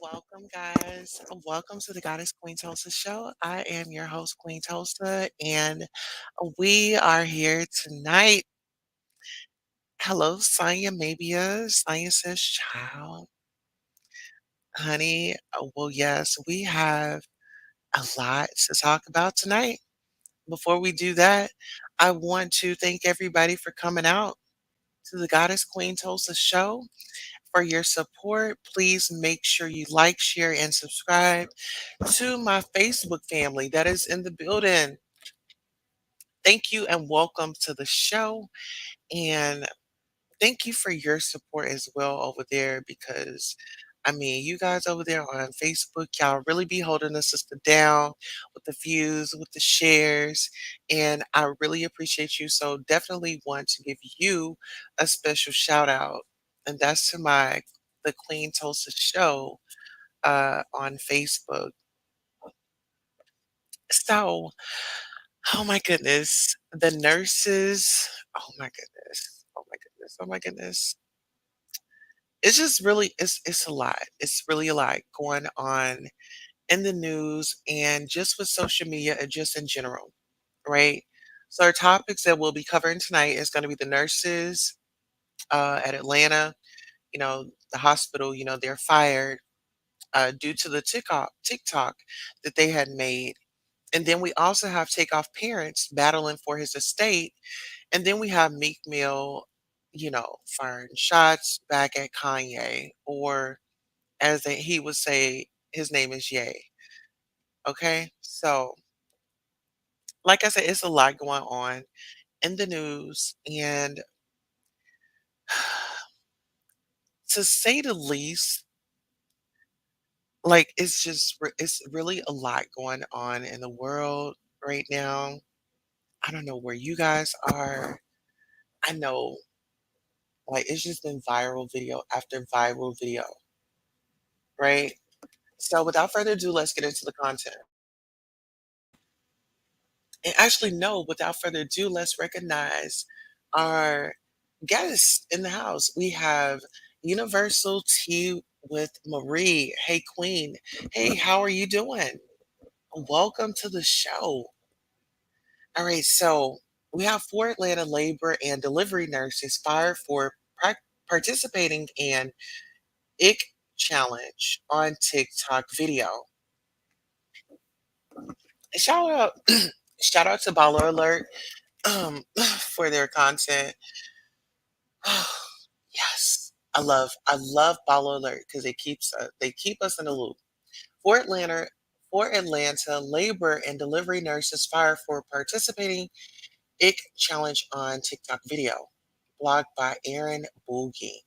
Welcome, guys. Welcome to the Goddess Queen Tulsa show. I am your host, Queen Tulsa, and we are here tonight. Hello, Sonya Mabia. Sonya says, child, honey. Well, yes, we have a lot to talk about tonight. Before we do that, I want to thank everybody for coming out to the Goddess Queen Tulsa show. For your support, please make sure you like, share, and subscribe to my Facebook family that is in the building. Thank you and welcome to the show. And thank you for your support as well over there because I mean, you guys over there on Facebook, y'all really be holding the sister down with the views, with the shares, and I really appreciate you. So definitely want to give you a special shout out, and that's to my the Queen Tulsa show on Facebook. So, oh my goodness, the nurses. Oh my goodness. Oh my goodness. Oh my goodness. It's just really it's a lot. It's really a lot going on in the news and just with social media and just in general, right? So our topics that we'll be covering tonight is going to be the nurses at Atlanta. You know, the hospital. You know, they're fired due to the TikTok that they had made. And then we also have Takeoff parents battling for his estate. And then we have Meek Mill, you know, firing shots back at Kanye, or he would say, his name is Ye. Okay. So, like I said, it's a lot going on in the news. And to say the least, like it's really a lot going on in the world right now. I don't know where you guys are. I know, like, it's just been viral video after viral video, right? So without further ado, let's get into the content. And actually, no, without further ado, let's recognize our guests in the house. We have Universal Tea with Marie. Hey, Queen. Hey, how are you doing? Welcome to the show. All right, so we have four Atlanta labor and delivery nurses fired for participating in ick challenge on TikTok video. Shout out, shout out to Baller Alert for their content. Yes, I love Baller Alert because they keep us in the loop. For Atlanta, for Atlanta, labor and delivery nurses fired for participating ick challenge on TikTok video, blogged by Aaron Boogie.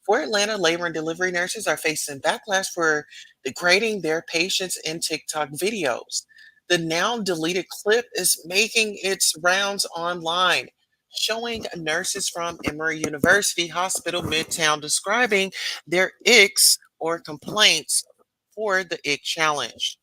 For Atlanta, labor and delivery nurses are facing backlash for degrading their patients in TikTok videos. The now deleted clip is making its rounds online, showing nurses from Emory University Hospital Midtown describing their icks or complaints for the ick challenge.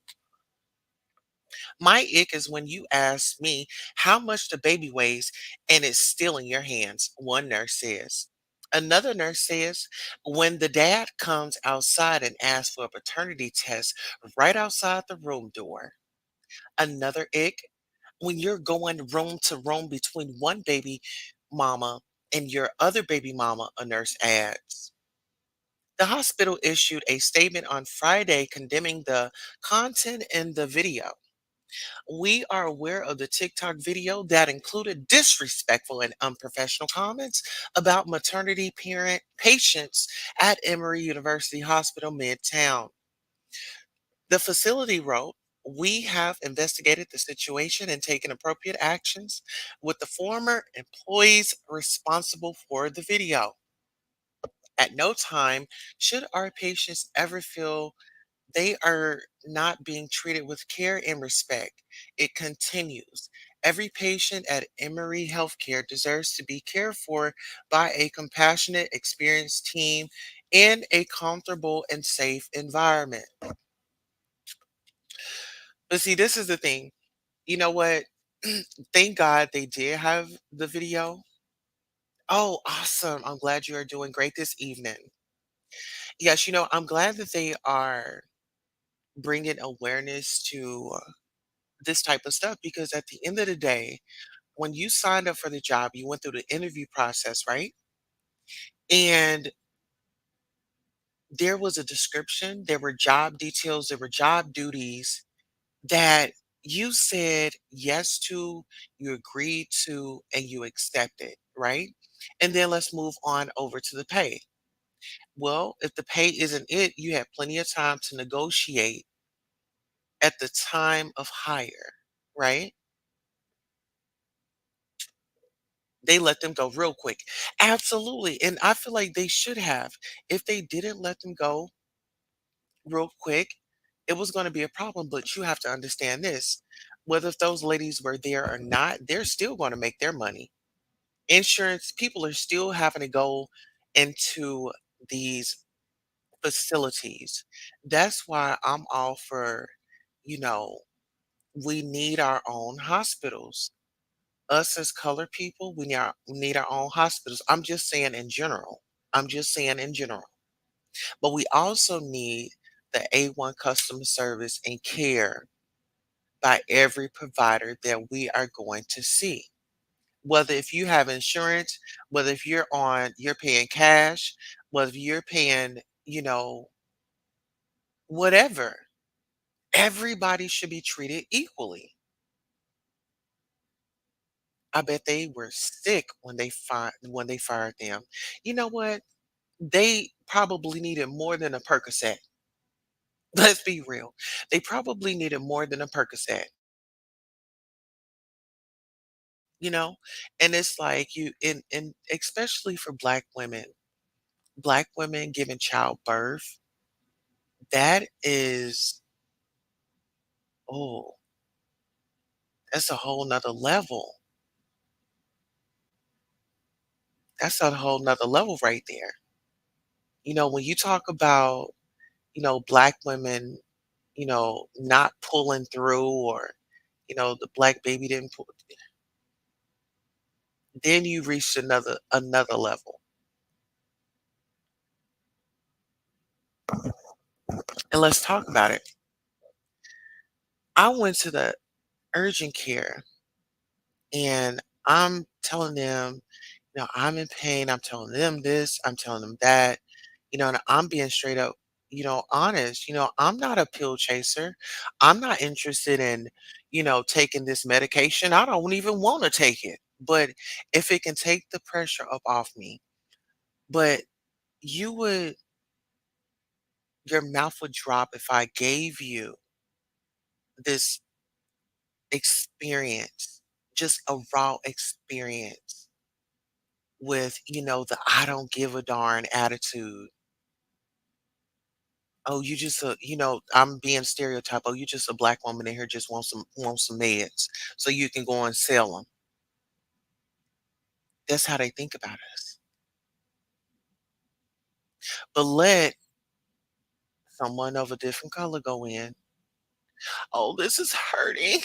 My ick is when you ask me how much the baby weighs and it's still in your hands, one nurse says. Another nurse says, when the dad comes outside and asks for a paternity test right outside the room door. Another ick, when you're going room to room between one baby mama and your other baby mama, a nurse adds. The hospital issued a statement on Friday condemning the content in the video. We are aware of the TikTok video that included disrespectful and unprofessional comments about maternity parent patients at Emory University Hospital Midtown. The facility wrote, we have investigated the situation and taken appropriate actions with the former employees responsible for the video. At no time should our patients ever feel They are not being treated with care and respect. It continues. Every patient at Emory Healthcare deserves to be cared for by a compassionate, experienced team in a comfortable and safe environment. But see, this is the thing. You know what? Thank God they did have the video. Oh, awesome. I'm glad you are doing great this evening. Yes, I'm glad that they are bringing awareness to this type of stuff because at the end of the day, when you signed up for the job, you went through the interview process, right? And there was a description, there were job details, there were job duties that you said yes to, you agreed to, and you accepted, right? And then let's move on over to the pay. Well, if the pay isn't it, you have plenty of time to negotiate at the time of hire, right? They let them go real quick. Absolutely. And I feel like they should have. If they didn't let them go real quick, it was going to be a problem. But you have to understand this. Whether if those ladies were there or not, they're still going to make their money. Insurance people are still having to go into these facilities. That's why I'm all for, you know, we need our own hospitals. Us as colored people, we need our own hospitals. I'm just saying in general. I'm just saying in general. But we also need the A1 customer service and care by every provider that we are going to see. Whether if you have insurance, whether if you're paying cash, whether you're paying, whatever. Everybody should be treated equally. I bet they were sick when they fired them. You know what? They probably needed more than a Percocet. Let's be real. They probably needed more than a Percocet, you know? And it's like and especially for black women giving childbirth, that is, oh, that's a whole nother level. That's a whole nother level right there. When you talk about, black women, not pulling through or, the black baby didn't pull, then you reached another level. And let's talk about it. I went to the urgent care and I'm telling them, I'm in pain. I'm telling them this, I'm telling them that, and I'm being straight up, honest. I'm not a pill chaser. I'm not interested in, taking this medication. I don't even want to take it. But if it can take the pressure up off me, but you would, your mouth would drop if I gave you this experience, just a raw experience with, the I don't give a darn attitude. Oh, you just I'm being stereotyped. Oh, you just a black woman in here just want some meds so you can go and sell them. That's how they think about us. But let someone of a different color go in. Oh, this is hurting.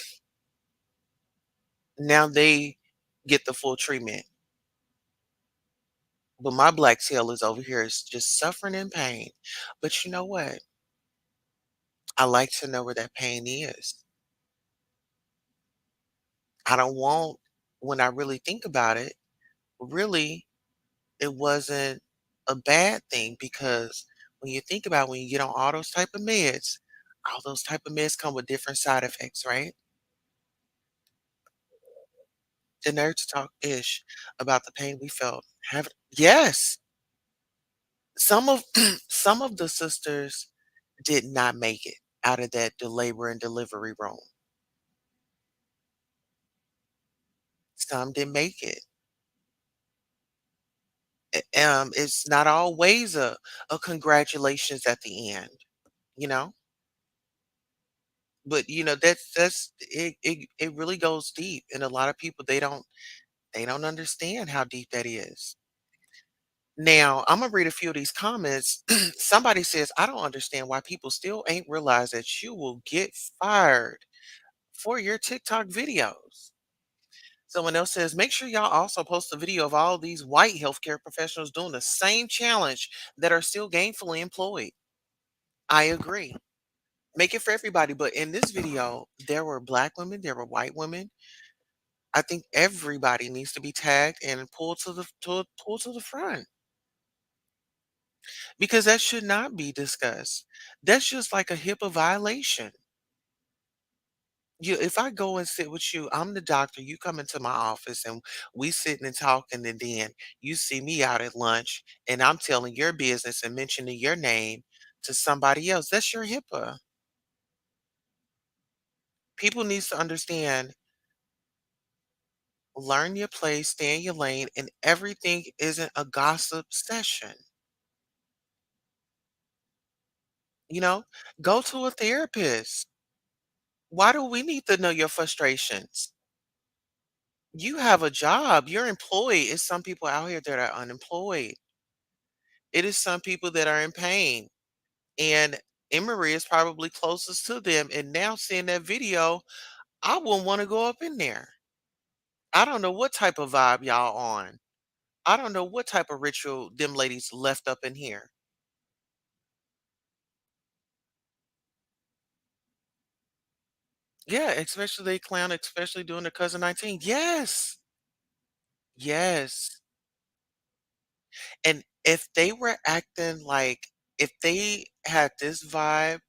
Now they get the full treatment. But my black tail is over here is just suffering in pain. But you know what? I like to know where that pain is. I don't want, when I really think about it, really, it wasn't a bad thing because when you think about when you get on all those type of meds come with different side effects, right? The nerve to talk ish about the pain we felt. Yes, some of some of the sisters did not make it out of the labor and delivery room. Some didn't make it. It's not always a congratulations at the end, you know? But that's it really goes deep. And a lot of people they don't understand how deep that is. Now, I'm gonna read a few of these comments. Somebody says, I don't understand why people still ain't realized that you will get fired for your TikTok videos. Someone else says, make sure y'all also post a video of all these white healthcare professionals doing the same challenge that are still gainfully employed. I agree. Make it for everybody. But in this video, there were black women, there were white women. I think everybody needs to be tagged and pulled to the front because that should not be discussed. That's just like a HIPAA violation. If I go and sit with you, I'm the doctor, you come into my office and we sitting and talking, and then you see me out at lunch and I'm telling your business and mentioning your name to somebody else. That's your HIPAA. People needs to understand, learn your place, stay in your lane, and everything isn't a gossip session. You know, go to a therapist. Why do we need to know your frustrations? You have a job, you're employed. It's some people out here that are unemployed. It is some people that are in pain. And Emory is probably closest to them. And now seeing that video, I wouldn't want to go up in there. I don't know what type of vibe y'all on. I don't know what type of ritual them ladies left up in here. Yeah, especially they clown, especially doing the cousin 19. Yes. Yes. And if they were acting like, if they had this vibe,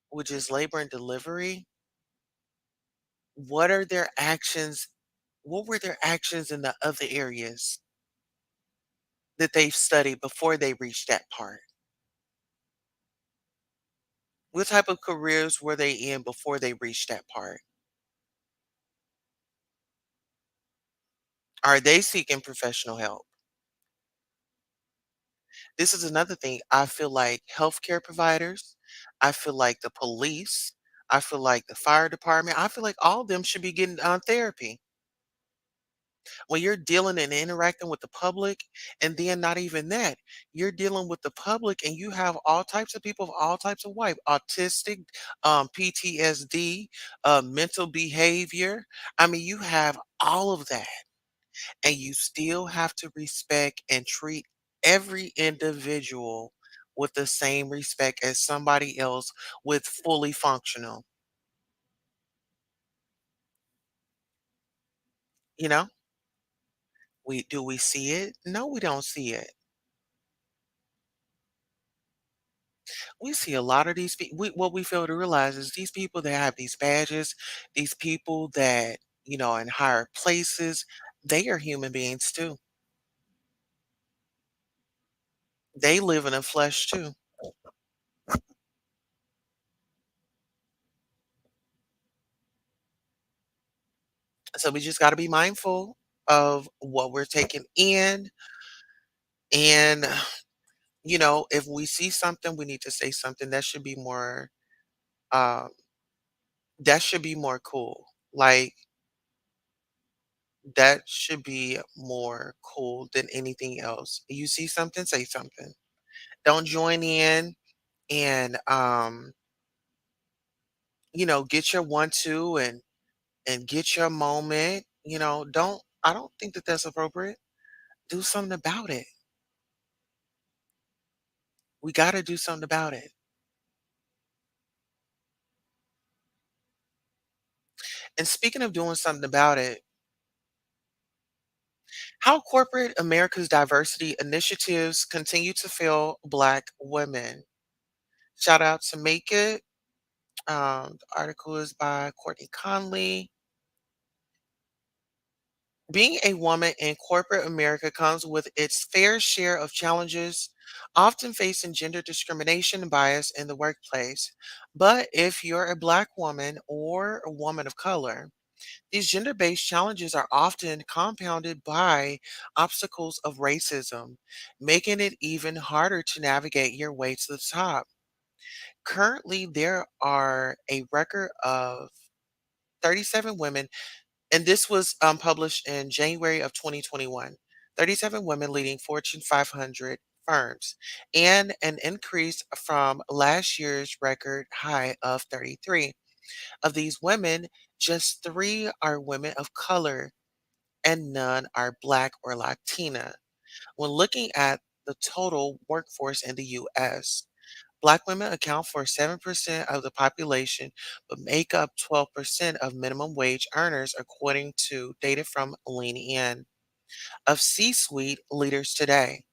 which is labor and delivery, what are their actions? What were their actions in the other areas that they've studied before they reached that part? What type of careers were they in before they reached that part? Are they seeking professional help? This is another thing. I feel like healthcare providers, I feel like the police, I feel like the fire department, I feel like all of them should be getting therapy. When you're dealing and interacting with the public, and then not even that, you're dealing with the public and you have all types of people of all types of white, autistic, PTSD, mental behavior. I mean, you have all of that, and you still have to respect and treat every individual with the same respect as somebody else with fully functional. You know, we see it? No, we don't see it. We see a lot of these people. What we fail to realize is these people that have these badges, these people that, in higher places, they are human beings too. They live in the flesh too. So we just got to be mindful of what we're taking in. And, if we see something, we need to say something um, that should be more cool. Like, that should be more cool than anything else. You see something, say something. Don't join in and get your 1 2 and get your moment. Don't I don't think that that's appropriate. Do something about it. We got to do something about it. And speaking of doing something about it, how corporate America's diversity initiatives continue to fail black women. Shout out to Make It. The article is by Courtney Conley. Being a woman in corporate America comes with its fair share of challenges, often facing gender discrimination and bias in the workplace. But if you're a Black woman or a woman of color, these gender based challenges are often compounded by obstacles of racism, making it even harder to navigate your way to the top. Currently, there are a record of 37 women, and this was published in January of 2021. 37 women leading Fortune 500 firms, and an increase from last year's record high of 33. Of these women, just three are women of color, and none are Black or Latina. When looking at the total workforce in the US, Black women account for 7% of the population, but make up 12% of minimum wage earners, according to data from Lean In. Of C-suite leaders today,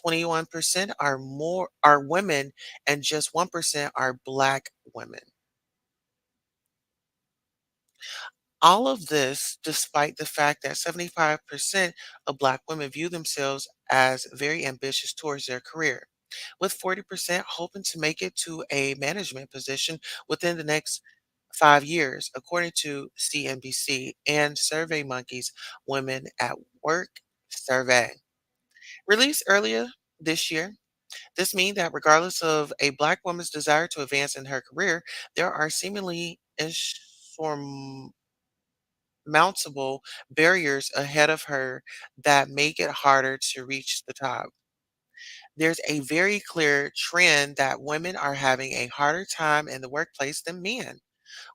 21% are women, and just 1% are Black women. All of this despite the fact that 75% of Black women view themselves as very ambitious towards their career, with 40% hoping to make it to a management position within the next 5 years, according to CNBC and SurveyMonkey's Women at Work survey. Released earlier this year, this means that regardless of a Black woman's desire to advance in her career, there are seemingly mountable barriers ahead of her that make it harder to reach the top. There's a very clear trend that women are having a harder time in the workplace than men.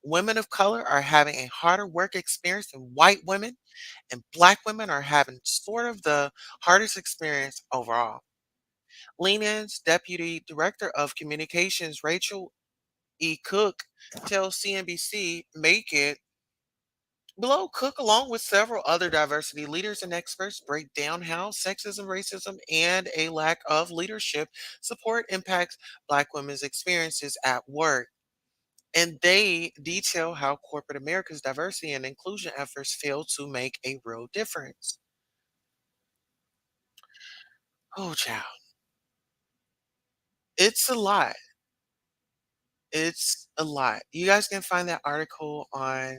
Women of color are having a harder work experience than white women, and Black women are having sort of the hardest experience overall. Lean In's Deputy Director of Communications, Rachel E. Cook, tells CNBC Make It Below, Cook, along with several other diversity leaders and experts, break down how sexism, racism, and a lack of leadership support impacts Black women's experiences at work. And they detail how corporate America's diversity and inclusion efforts fail to make a real difference. Oh, child. It's a lot. It's a lot. You guys can find that article on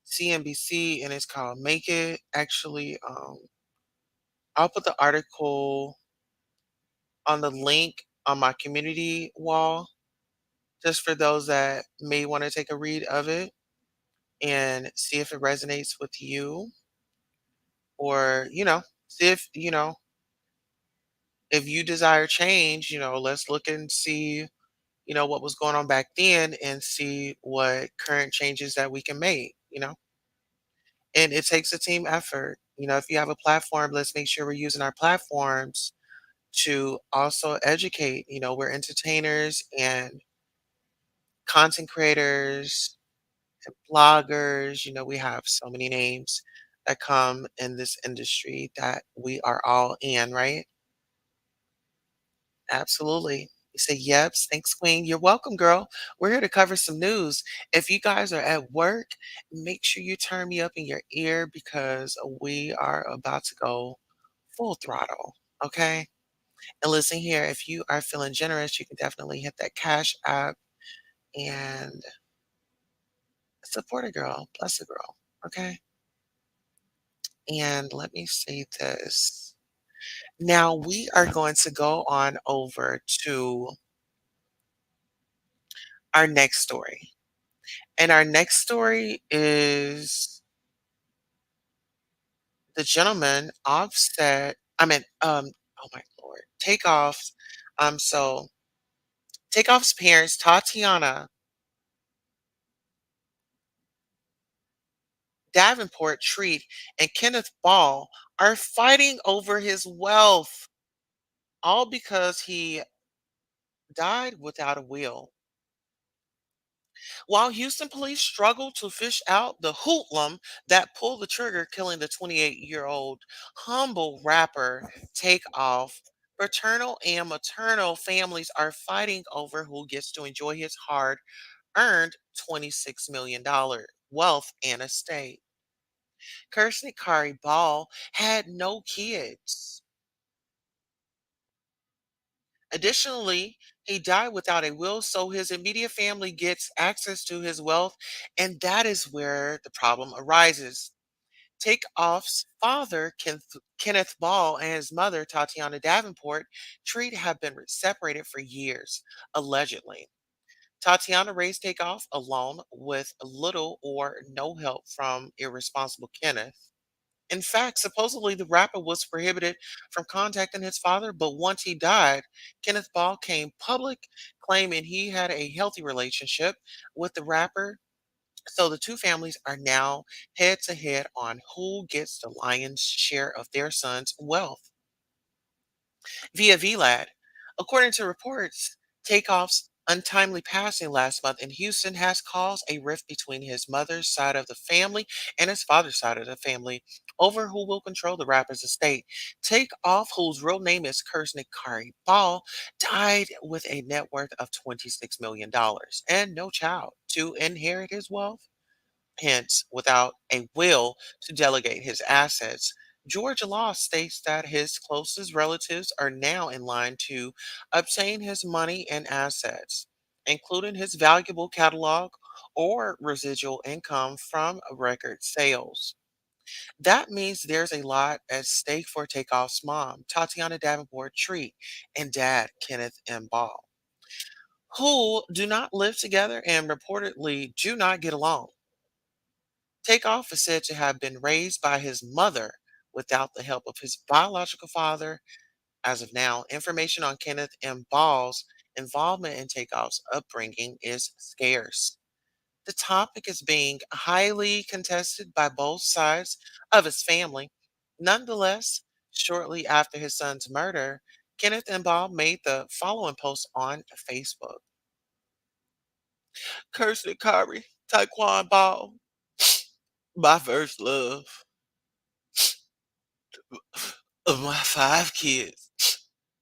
CNBC, and it's called Make It. Actually, I'll put the article on the link on my community wall, just for those that may want to take a read of it and see if it resonates with you, or, see if you desire change, let's look and see, what was going on back then and see what current changes that we can make. And it takes a team effort. If you have a platform, let's make sure we're using our platforms to also educate. We're entertainers and content creators, bloggers. We have so many names that come in this industry that we are all in, right? Absolutely. You say, "Yeps, thanks, Queen. You're welcome, girl. We're here to cover some news. If you guys are at work, make sure you turn me up in your ear because we are about to go full throttle. Okay? And listen here, if you are feeling generous, you can definitely hit that Cash App and support a girl, bless a girl. Okay? And let me say this. Now we are going to go on over to our next story. And our next story is the gentleman Offset. Oh my Lord, Takeoff's. So Takeoff's parents, Tatiana Davenport Treat and Kenneth Ball, are fighting over his wealth, all because he died without a will. While Houston police struggle to fish out the hoodlum that pulled the trigger, killing the 28-year-old humble rapper Takeoff, paternal and maternal families are fighting over who gets to enjoy his hard earned $26 million wealth and estate. Kirsty Kari Ball had no kids. Additionally, he died without a will, so his immediate family gets access to his wealth, and that is where the problem arises. Takeoff's father, Kenneth Ball, and his mother, Tatiana Davenport Treat, have been separated for years, allegedly. Tatiana raised Takeoff alone with little or no help from irresponsible Kenneth. In fact, supposedly the rapper was prohibited from contacting his father, but once he died, Kenneth Ball came public claiming he had a healthy relationship with the rapper. So the two families are now head to head on who gets the lion's share of their son's wealth via VLAD. According to reports, Takeoff's untimely passing last month in Houston has caused a rift between his mother's side of the family and his father's side of the family over who will control the rapper's estate. Takeoff, whose real name is Kirsnick Kari Ball, died with a net worth of $26 million and no child to inherit his wealth. Hence, without a will to delegate his assets, Georgia law states that his closest relatives are now in line to obtain his money and assets, including his valuable catalog or residual income from record sales. That means there's a lot at stake for Takeoff's mom, Tatiana Davenport Treat, and dad, Kenneth M. Ball, who do not live together and reportedly do not get along. Takeoff is said to have been raised by his mother without the help of his biological father. As of now, information on Kenneth M. Ball's involvement in Takeoff's upbringing is scarce. The topic is being highly contested by both sides of his family. Nonetheless, shortly after his son's murder, Kenneth M. Ball made the following post on Facebook. Kirsty Curry, Taekwon Ball, my first love of my five kids.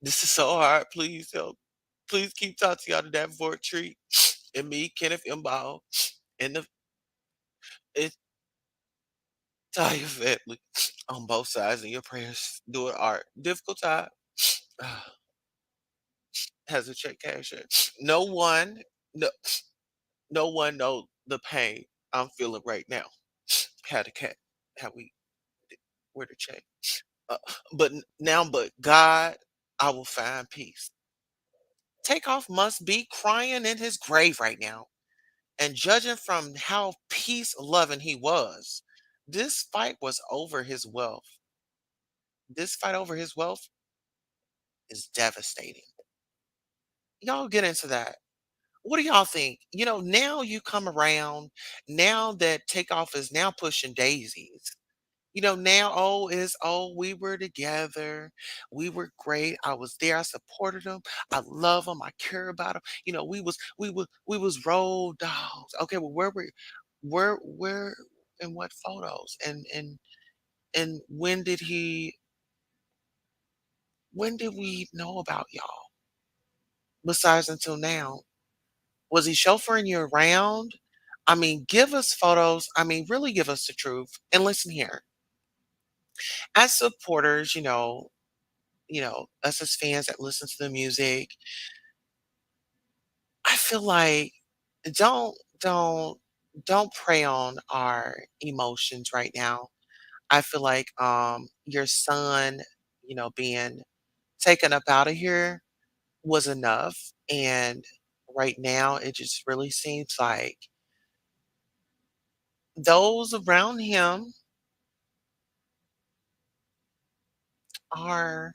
This is so hard. Please help. Please keep Tatiana that for a treat. And me, Kenneth M. Ball, and the entire family on both sides in your prayers. Do it art. Difficult time. Has a check casher. No one, no, no one know the pain I'm feeling right now. Had a cat. How we where the check. Uh, but God, I will find peace. Takeoff must be crying in his grave right now. And judging from how peace loving he was, this fight was over his wealth. This fight over his wealth is devastating. Y'all get into that. What do y'all think? Now you come around, now that Takeoff is now pushing daisies. Now, we were together. We were great. I was there. I supported him. I love him. I care about him. We was road dogs. Okay, well, where, and what photos? And when did we know about y'all? Besides until now. Was he chauffeuring you around? I mean, give us photos. I mean, really give us the truth. And listen here. As supporters, us as fans that listen to the music, I feel like don't don't don't prey on our emotions right now. I feel like your son, being taken up out of here was enough. And right now it just really seems like those around him are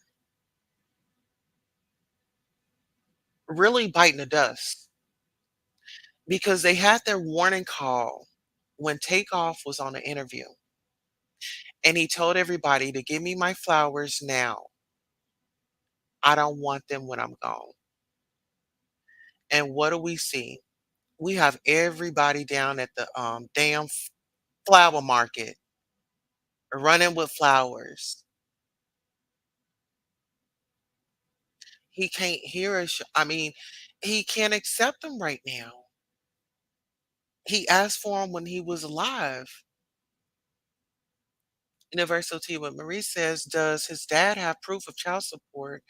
really biting the dust because they had their warning call when Takeoff was on the interview. And he told everybody to give me my flowers now. I don't want them when I'm gone. And what do we see? We have everybody down at the damn flower market running with flowers. He can't hear us. I mean, he can't accept them right now. He asked for them when he was alive. Universal T. What Marie says, does his dad have proof of child support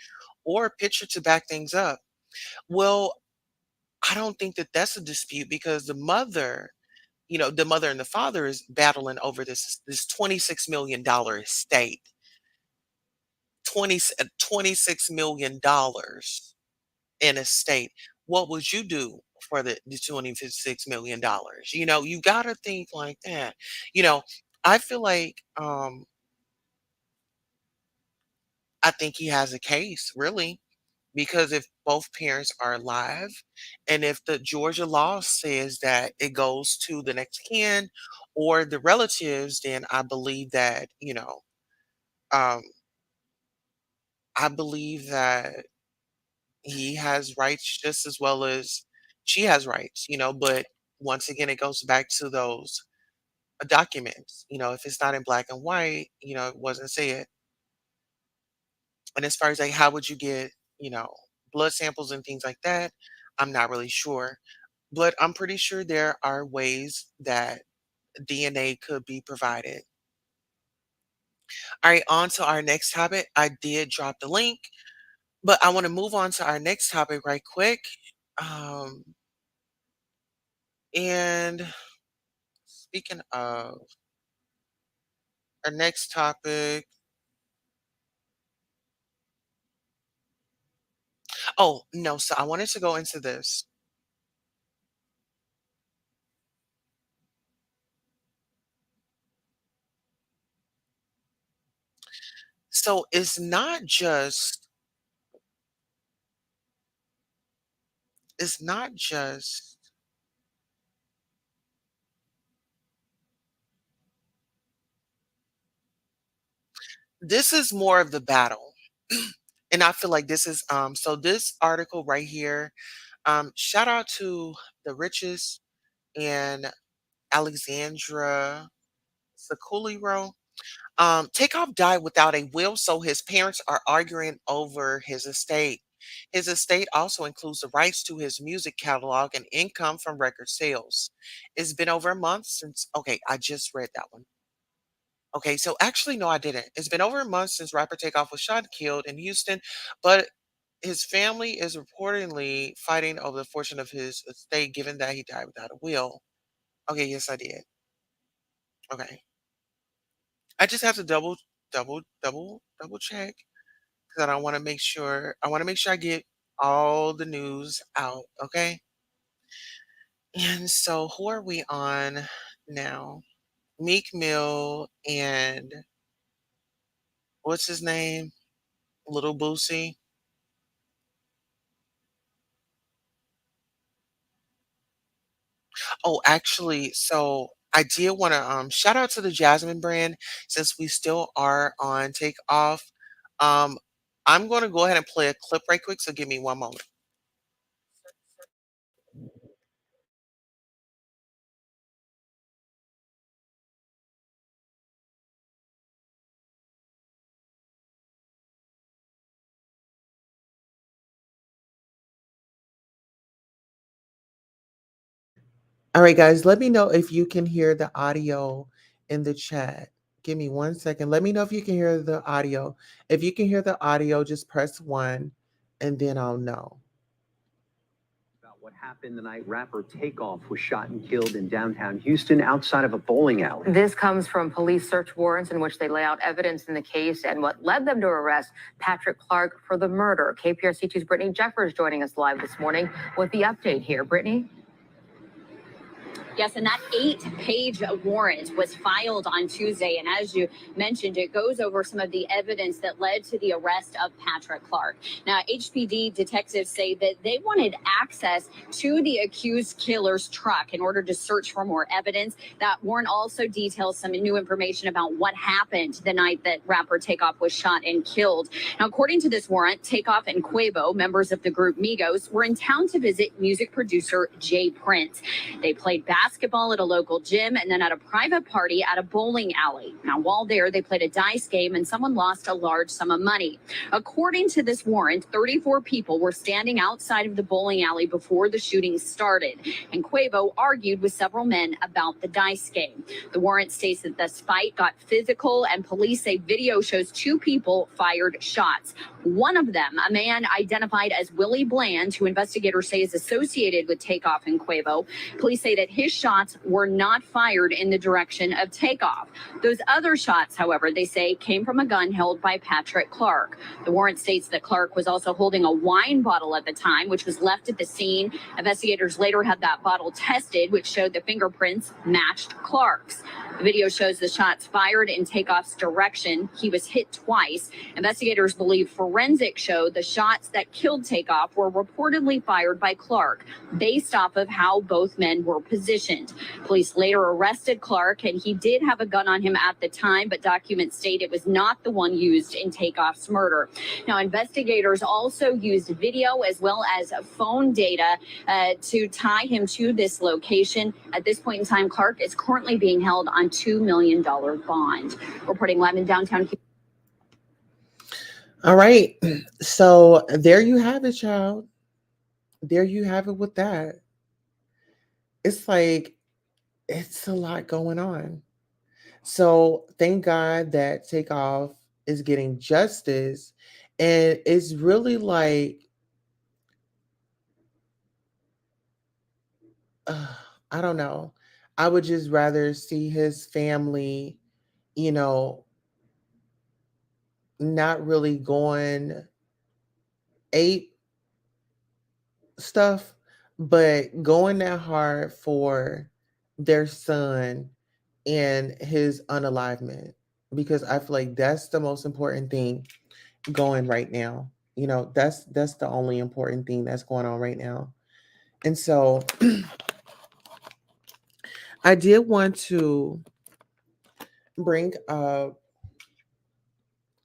or a picture to back things up? Well, I don't think that that's a dispute because the mother and the father is battling over this $26 million estate. 26 million dollars in estate. What would you do for the $26 million. You got to think like that. You know, I feel like I think he has a case, really, because if both parents are alive, and if the Georgia law says that it goes to the next kin or the relatives, then um, I believe that he has rights just as well as she has rights. But once again, it goes back to those documents. If it's not in black and white, it wasn't said. And as far as like how would you get, you know, blood samples and things like that, I'm not really sure. But I'm pretty sure there are ways that DNA could be provided. All right, on to our next topic. I did drop the link, but I want to move on to our next topic right quick. Um, and speaking of our next topic, oh, no, so I wanted to go into this. So it's not just this is more of the battle. And I feel like this is so this article right here, shout out to the richest and Alexandra Sakuliro. Takeoff died without a will, so his parents are arguing over his estate. His estate also includes the rights to his music catalog and income from record sales. It's been over a month since, okay, I just read that one. Okay, so actually, no, I didn't. It's been over a month since rapper Takeoff was shot and killed in Houston, but his family is reportedly fighting over the fortune of his estate, given that he died without a will. Okay, yes, I did. Okay. I just have to double check because I want to make sure I get all the news out. Okay. And so who are we on now? Meek Mill and what's his name? Little Boosie. Oh, actually, so I did want to shout out to the Jasmine brand since we still are on Takeoff. Um, I'm going to go ahead and play a clip right quick. So give me one moment. All right, guys, let me know if you can hear the audio in the chat. Give me 1 second. Let me know if you can hear the audio. If you can hear the audio, just press one and then I'll know. About what happened the night rapper Takeoff was shot and killed in downtown Houston outside of a bowling alley. This comes from police search warrants in which they lay out evidence in the case and what led them to arrest Patrick Clark for the murder. KPRC2's Brittany Jeffers joining us live this morning with the update here. Brittany? Yes, and that 8-page warrant was filed on Tuesday. And as you mentioned, it goes over some of the evidence that led to the arrest of Patrick Clark. Now, HPD detectives say that they wanted access to the accused killer's truck in order to search for more evidence. That warrant also details some new information about what happened the night that rapper Takeoff was shot and killed. Now, according to this warrant, Takeoff and Quavo, members of the group Migos, were in town to visit music producer Jay Prince. They played basketball at a local gym and then at a private party at a bowling alley. Now, while there, they played a dice game and someone lost a large sum of money. According to this warrant, 34 people were standing outside of the bowling alley before the shooting started, and Quavo argued with several men about the dice game. The warrant states that this fight got physical, and police say video shows 2 people fired shots. One of them, a man identified as Willie Bland, who investigators say is associated with Takeoff and Quavo. Police say that his those shots were not fired in the direction of Takeoff. Those other shots, however, they say came from a gun held by Patrick Clark. The warrant states that Clark was also holding a wine bottle at the time, which was left at the scene. Investigators later had that bottle tested, which showed the fingerprints matched Clark's. The video shows the shots fired in Takeoff's direction. He was hit twice. Investigators believe forensics showed the shots that killed Takeoff were reportedly fired by Clark, based off of how both men were positioned. Police later arrested Clark, and he did have a gun on him at the time, but documents state it was not the one used in Takeoff's murder. Now, investigators also used video as well as phone data to tie him to this location. At this point in time, Clark is currently being held on $2 million bond. Reporting live in downtown. All right. So there you have it, child. There you have it with that. It's like, it's a lot going on. So thank God that Takeoff is getting justice. And it's really like, I don't know. I would just rather see his family, you know, not really going ape stuff, but going that hard for their son and his unalivement. Because I feel like that's the most important thing going right now. That's the only important thing that's going on right now. And so I did want to bring up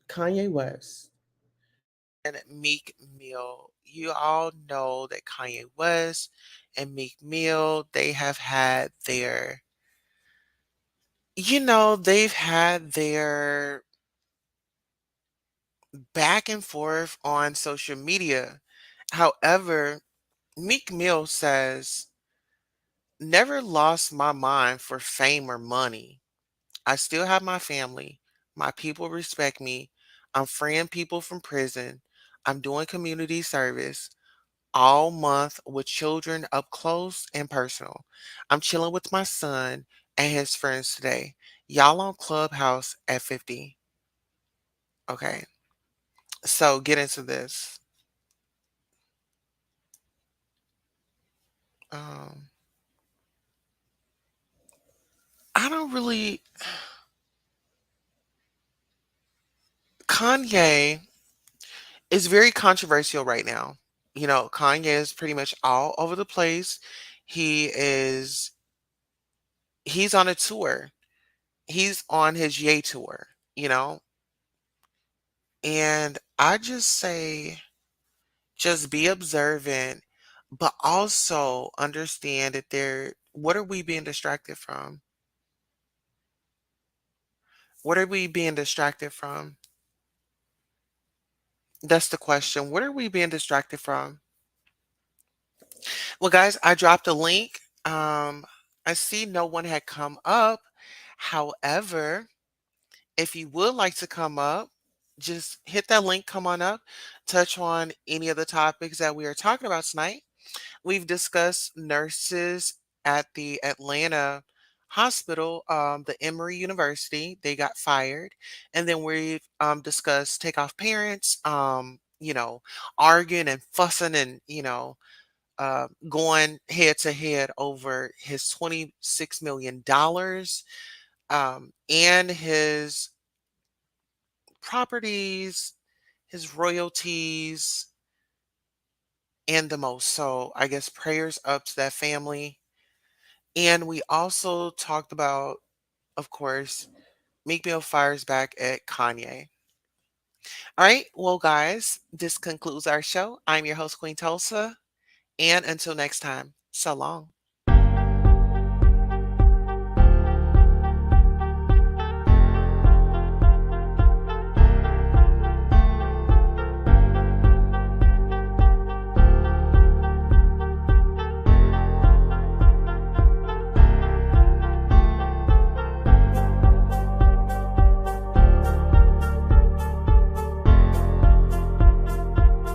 Kanye West and Meek Mill. You all know that Kanye West and Meek Mill, they've had their back and forth on social media. However, Meek Mill says, never lost my mind for fame or money. I still have my family. My people respect me. I'm freeing people from prison. I'm doing community service all month with children up close and personal. I'm chilling with my son and his friends today. Y'all on Clubhouse at 50. Okay, so get into this. Um, I don't really. Kanye is very controversial right now. Kanye is pretty much all over the place. He is he's on a tour. He's on his Yay tour, you know? And I just say just be observant, but also understand that what are we being distracted from? What are we being distracted from? That's the question. What are we being distracted from? Well, guys, I dropped a link. I see no one had come up. However, if you would like to come up, just hit that link, come on up, touch on any of the topics that we are talking about tonight. We've discussed nurses at the Atlanta hospital, the Emory University, they got fired. And then we've discussed takeoff parents, arguing and fussing and, going head to head over his $26 million and his properties, his royalties, and the most. So I guess prayers up to that family. And we also talked about, of course, Meek Mill fires back at Kanye. All right. Well, guys, this concludes our show. I'm your host, Queen Tulsa. And until next time, so long.